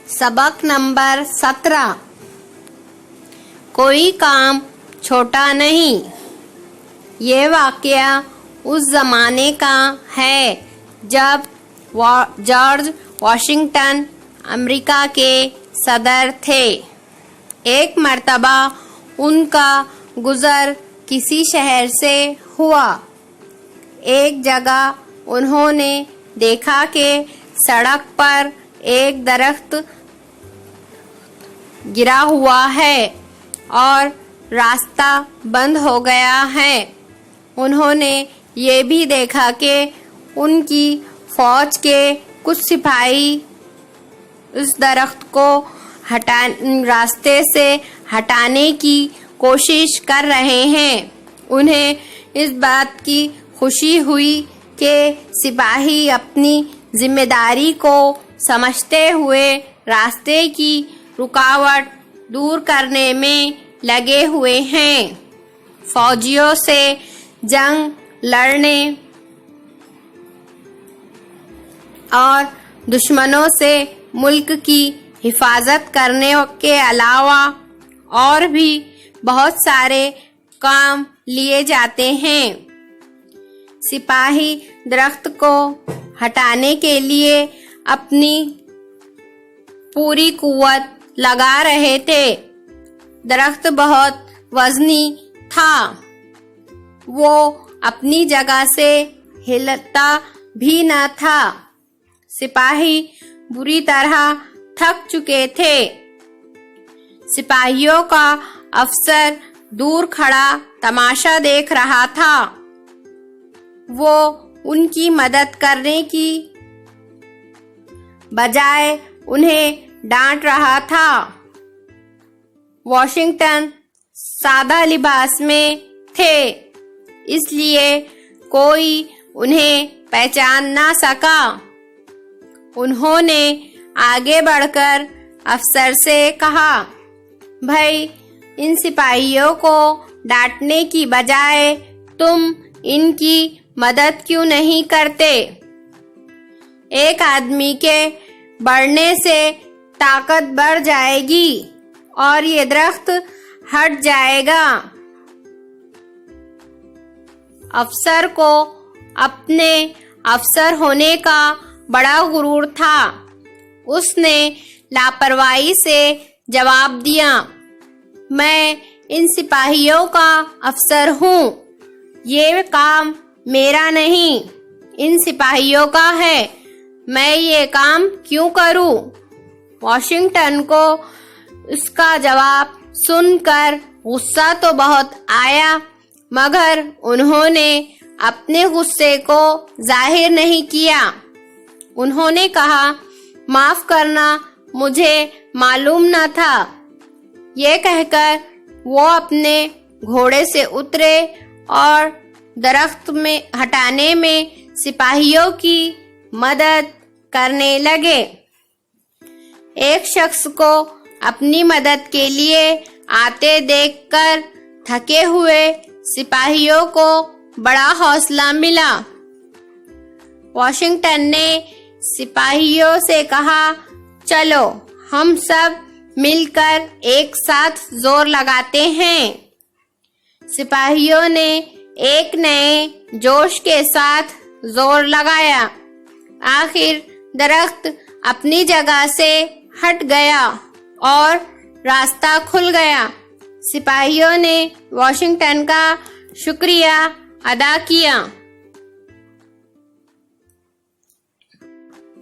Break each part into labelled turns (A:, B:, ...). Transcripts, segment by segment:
A: सबक नंबर 17। कोई काम छोटा नहीं। ये वाक़या उस ज़माने का है जब जॉर्ज वॉशिंगटन अमेरिका के सदर थे। एक मर्तबा उनका गुज़र किसी शहर से हुआ। एक जगह उन्होंने देखा कि सड़क पर एक दरख्त गिरा हुआ है और रास्ता बंद हो गया है। उन्होंने ये भी देखा कि उनकी फौज के कुछ सिपाही उस दरख्त को रास्ते से हटाने की कोशिश कर रहे हैं। उन्हें इस बात की खुशी हुई कि सिपाही अपनी जिम्मेदारी को समझते हुए रास्ते की रुकावट दूर करने में लगे हुए हैं। फौजियों से जंग लड़ने और दुश्मनों से मुल्क की हिफाजत करने के अलावा और भी बहुत सारे काम लिए जाते हैं। सिपाही दरख्त को हटाने के लिए अपनी पूरी कुव्वत लगा रहे थे। दरख्त बहुत वजनी था। वो अपनी जगह से हिलता भी न था। सिपाही बुरी तरह थक चुके थे। सिपाहियों का अफसर दूर खड़ा तमाशा देख रहा था। वो उनकी मदद करने की बजाय उन्हें डांट रहा था। वॉशिंगटन सादा लिबास में थे, इसलिए कोई उन्हें पहचान ना सका। उन्होंने आगे बढ़कर अफसर से कहा, भाई, इन सिपाहियों को डांटने की बजाय तुम इनकी मदद क्यों नहीं करते? एक आदमी के बढ़ने से ताकत बढ़ जाएगी और ये दरख्त हट जाएगा। अफसर को अपने अफसर होने का बड़ा गुरूर था। उसने लापरवाही से जवाब दिया, मैं इन सिपाहियों का अफसर हूँ। ये काम मेरा नहीं, इन सिपाहियों का है। मैं ये काम क्यों करूं? वॉशिंगटन को उसका जवाब सुनकर गुस्सा तो बहुत आया, मगर उन्होंने अपने गुस्से को जाहिर नहीं किया। उन्होंने कहा, माफ करना, मुझे मालूम न था। ये कहकर वो अपने घोड़े से उतरे और दरख्त में हटाने में सिपाहियों की मदद करने लगे। एक शख्स को अपनी मदद के लिए आते देखकर थके हुए सिपाहियों को बड़ा हौसला मिला। वॉशिंगटन ने सिपाहियों से कहा, चलो हम सब मिलकर एक साथ जोर लगाते हैं। सिपाहियों ने एक नए जोश के साथ जोर लगाया। आखिर दरख्त अपनी जगह से हट गया और रास्ता खुल गया। सिपाहियों ने वॉशिंगटन का शुक्रिया अदा किया।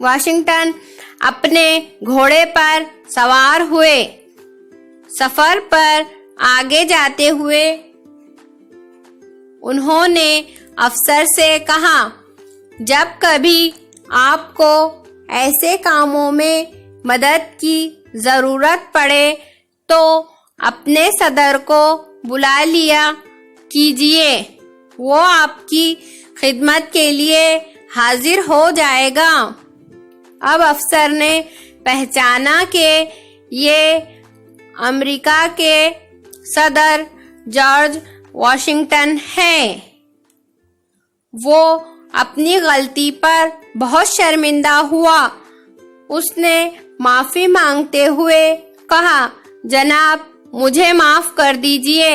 A: वॉशिंगटन अपने घोड़े पर सवार हुए। सफर पर आगे जाते हुए उन्होंने अफसर से कहा, जब कभी आपको ऐसे कामों में मदद की जरूरत पड़े तो अपने सदर को बुला लिया कीजिए। वो आपकी खिदमत के लिए हाजिर हो जाएगा। अब अफसर ने पहचाना कि ये अमेरिका के सदर जॉर्ज वॉशिंगटन हैं। वो अपनी गलती पर बहुत शर्मिंदा हुआ। उसने माफी मांगते हुए कहा, जनाब मुझे माफ कर दीजिए।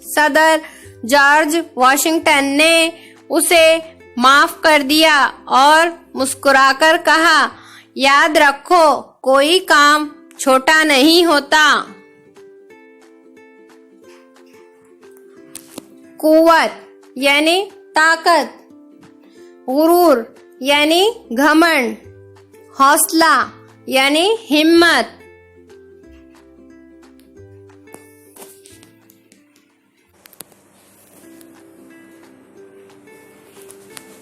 A: सदर जॉर्ज वॉशिंगटन ने उसे माफ कर दिया और मुस्कुराकर कहा, याद रखो कोई काम छोटा नहीं होता। कुव्वत यानी ताकत, गुरूर यानी घमंड, हौसला यानी हिम्मत।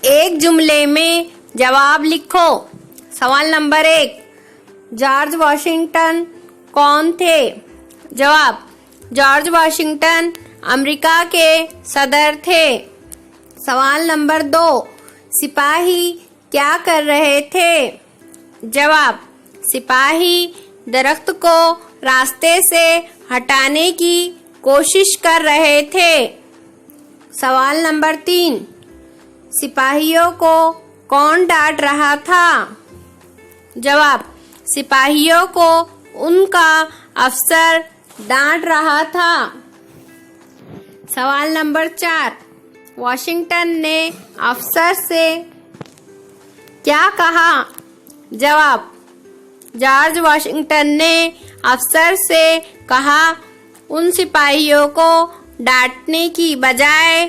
A: एक जुमले में जवाब लिखो। सवाल नंबर 1, जॉर्ज वॉशिंगटन कौन थे? जवाब, जॉर्ज वॉशिंगटन अमेरिका के सदर थे। सवाल नंबर 2, सिपाही क्या कर रहे थे? जवाब, सिपाही दरख्त को रास्ते से हटाने की कोशिश कर रहे थे। सवाल नंबर 3, सिपाहियों को कौन डांट रहा था? जवाब, सिपाहियों को उनका अफसर डांट रहा था। सवाल नंबर 4, वॉशिंगटन ने अफसर से क्या कहा? जवाब, जॉर्ज वॉशिंगटन ने अफसर से कहा, उन सिपाहियों को डांटने की बजाय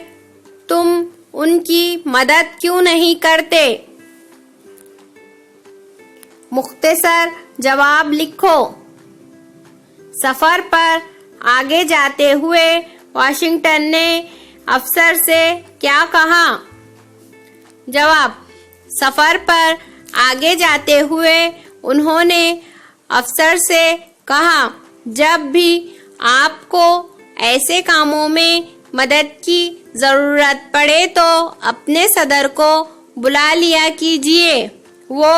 A: तुम उनकी मदद क्यों नहीं करते? मुख्तसर जवाब लिखो। सफर पर आगे जाते हुए वॉशिंगटन ने अफसर से क्या कहा? जवाब, सफर पर आगे जाते हुए उन्होंने अफसर से कहा, जब भी आपको ऐसे कामों में मदद की जरूरत पड़े तो अपने सदर को बुला लिया कीजिए, वो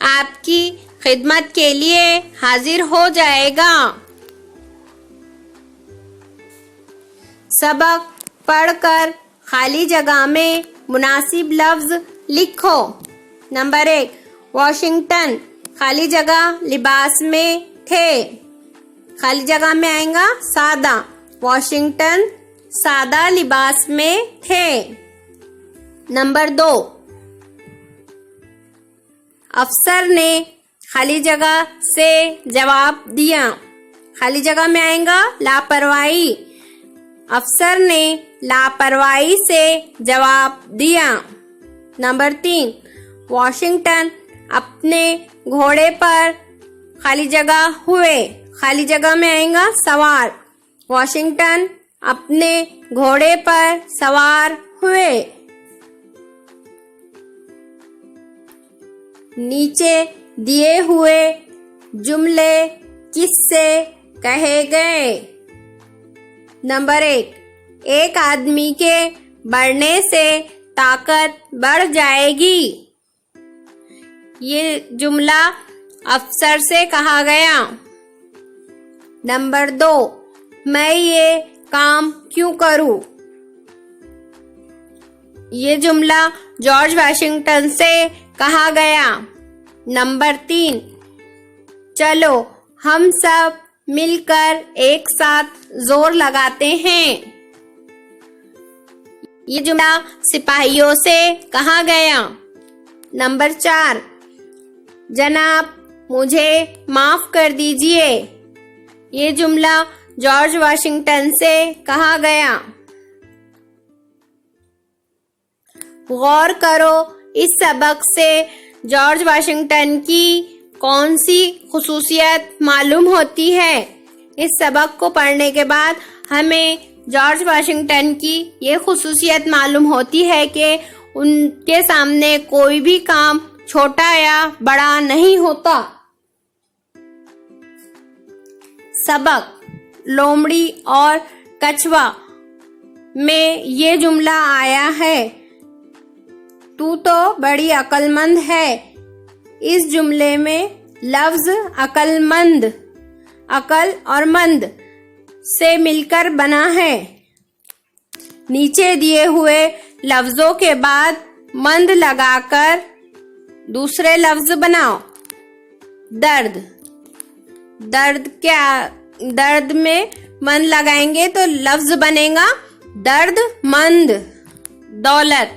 A: आपकी खिदमत के लिए हाजिर हो जाएगा। सबक पढ़कर खाली जगह में मुनासिब लफ्ज लिखो। नंबर 1, वॉशिंगटन खाली जगह लिबास में थे। खाली जगह में आएगा सादा, वॉशिंगटन सादा लिबास में थे। नंबर 2, अफसर ने खाली जगह से जवाब दिया। खाली जगह में आएगा लापरवाही, अफसर ने लापरवाही से जवाब दिया। नंबर 3, वॉशिंगटन अपने घोड़े पर खाली जगह हुए। खाली जगह में आएगा सवार, वॉशिंगटन अपने घोड़े पर सवार हुए। नीचे दिए हुए जुमले किससे कहे गए? नंबर 1, एक आदमी के बढ़ने से ताकत बढ़ जाएगी। ये जुमला अफसर से कहा गया। नंबर 2, मैं ये काम क्यों करूं? ये जुमला जॉर्ज वॉशिंगटन से कहा गया। नंबर 3, चलो हम सब मिलकर एक साथ जोर लगाते हैं। ये जुमला सिपाहियों से कहा गया। नंबर 4, जनाब मुझे माफ कर दीजिए। ये जुमला जॉर्ज वॉशिंगटन से कहा गया। गौर करो, इस सबक से जॉर्ज वॉशिंगटन की कौन सी खुसूसियत मालूम होती है? इस सबक को पढ़ने के बाद हमें जॉर्ज वॉशिंगटन की ये खुसूसियत मालूम होती है कि उनके सामने कोई भी काम छोटा या बड़ा नहीं होता। सबक लोमड़ी और कछुआ में ये जुमला आया है, तू तो बड़ी अक्लमंद है। इस जुमले में लफ्ज अक्लमंद, अकल और मंद से मिलकर बना है। नीचे दिए हुए लफ्जों के बाद मंद लगाकर दूसरे लफ्ज बनाओ। दर्द, दर्द में मन लगाएंगे तो लफ्ज बनेगा दर्दमंद। दौलत,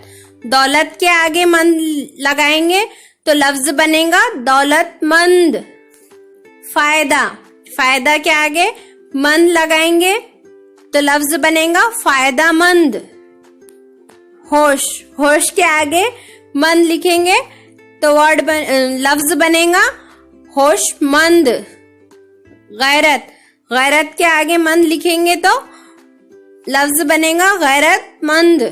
A: दौलत के आगे मन लगाएंगे तो लफ्ज बनेगा दौलतमंद। फायदा, फायदा के आगे मन लगाएंगे तो लफ्ज बनेगा फायदामंद। होश, होश के आगे मन लिखेंगे तो लफ्ज बनेगा होशमंद। गैरत, गैरत के आगे मन लिखेंगे तो लफ्ज बनेगा गैरतमंद।